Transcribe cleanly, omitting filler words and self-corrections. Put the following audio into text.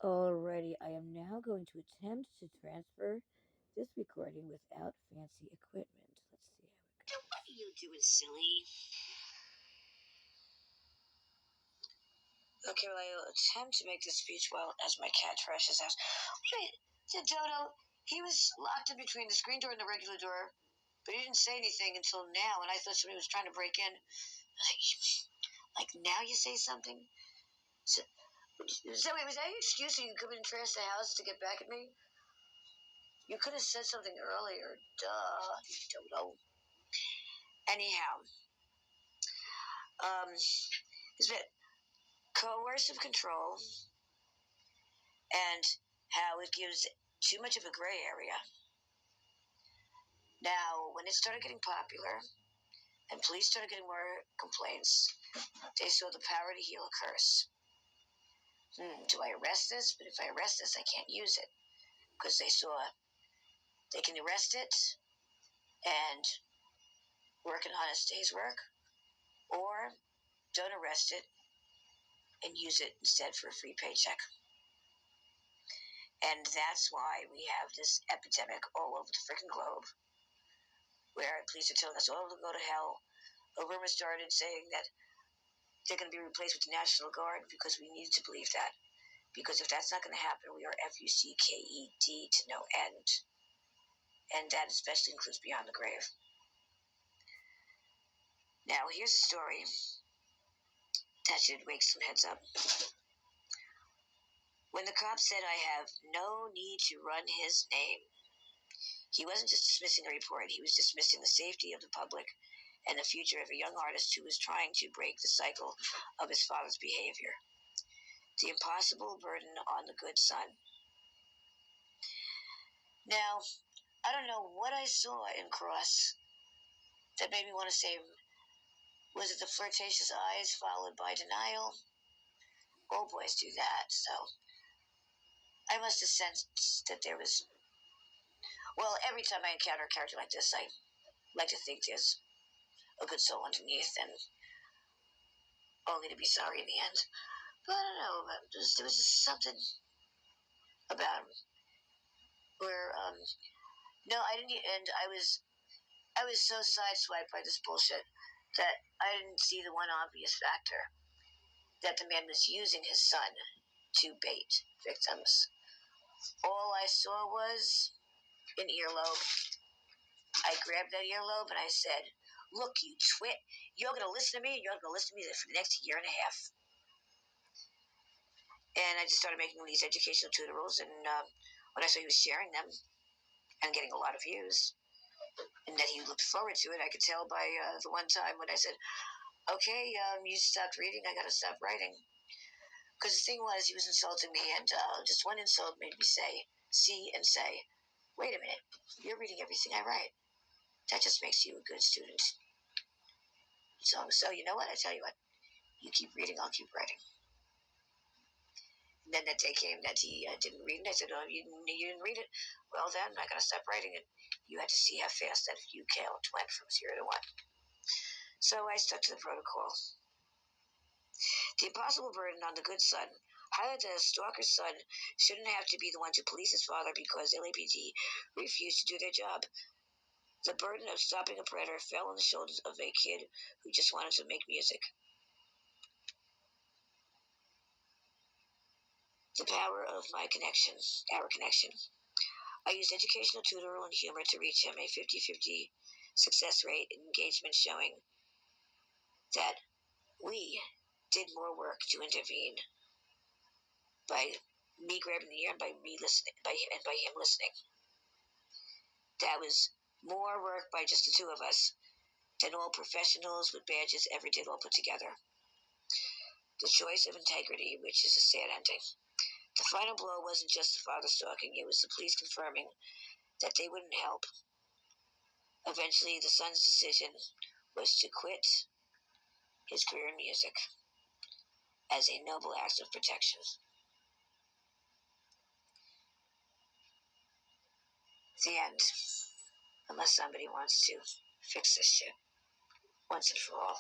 Alrighty, I am now going to attempt to transfer this recording without fancy equipment. Let's see how it goes. What are you doing, silly? Okay, well, I'll attempt to make this speech while as my cat trashes out. Wait, the Dodo, he was locked in between the screen door and the regular door, but he didn't say anything until now, and I thought somebody was trying to break in. Like now you say something? So wait, was that your excuse so you could come in and trash the house to get back at me? You could have said something earlier. Duh, you Dodo. Anyhow, it's been coercive control and how it gives too much of a gray area. Now, when it started getting popular and police started getting more complaints, they saw the power to heal a curse. Do I arrest this? But if I arrest this, I can't use it because they saw they can arrest it and work an honest day's work, or don't arrest it and use it instead for a free paycheck. And that's why we have this epidemic all over the freaking globe where police are telling us all to go to hell. A rumor started saying that they're going to be replaced with the National Guard because we need to believe that. Because if that's not going to happen, we are FUCKED to no end. And that especially includes Beyond the Grave. Now, here's a story that should wake some heads up. When the cop said I have no need to run his name, he wasn't just dismissing a report, he was dismissing the safety of the public and the future of a young artist who was trying to break the cycle of his father's behavior. The impossible burden on the good son. Now, I don't know what I saw in Cross that made me want to say, was it the flirtatious eyes followed by denial? All boys do that, so I must have sensed that there was. Well, every time I encounter a character like this, I like to think there's a good soul underneath, and only to be sorry in the end. But I don't know, there was just something about him where, no, I didn't, and I was so sideswiped by this bullshit that I didn't see the one obvious factor that the man was using his son to bait victims. All I saw was an earlobe. I grabbed that earlobe and I said, "Look, you twit, you're going to listen to me and you're going to listen to me for the next year and a half." And I just started making these educational tutorials, and when I saw he was sharing them and getting a lot of views, and that he looked forward to it, I could tell by the one time when I said, "Okay, you stopped reading, I got to stop writing." Because the thing was, he was insulting me, and just one insult made me see and say, "Wait a minute, you're reading everything I write. That just makes you a good student." So you know what? I tell you what, you keep reading, I'll keep writing. And then that day came that he didn't read it. I said, "Oh, you didn't read it? Well, then I got to stop writing it." You had to see how fast that view count went from 0 to 1. So I stuck to the protocol. The impossible burden on the good son highlighted that a stalker's son shouldn't have to be the one to police his father because LAPD refused to do their job. The burden of stopping a predator fell on the shoulders of a kid who just wanted to make music. The power of our connection. I used educational tutorial and humor to reach him, a 50-50 success rate in engagement showing that we did more work to intervene by me grabbing the ear and by me listening, by him listening. That was more work by just the two of us than all professionals with badges ever did all put together. The choice of integrity, which is a sad ending. The final blow wasn't just the father stalking, it was the police confirming that they wouldn't help. Eventually, the son's decision was to quit his career in music as a noble act of protection. The end. Unless somebody wants to fix this shit once and for all.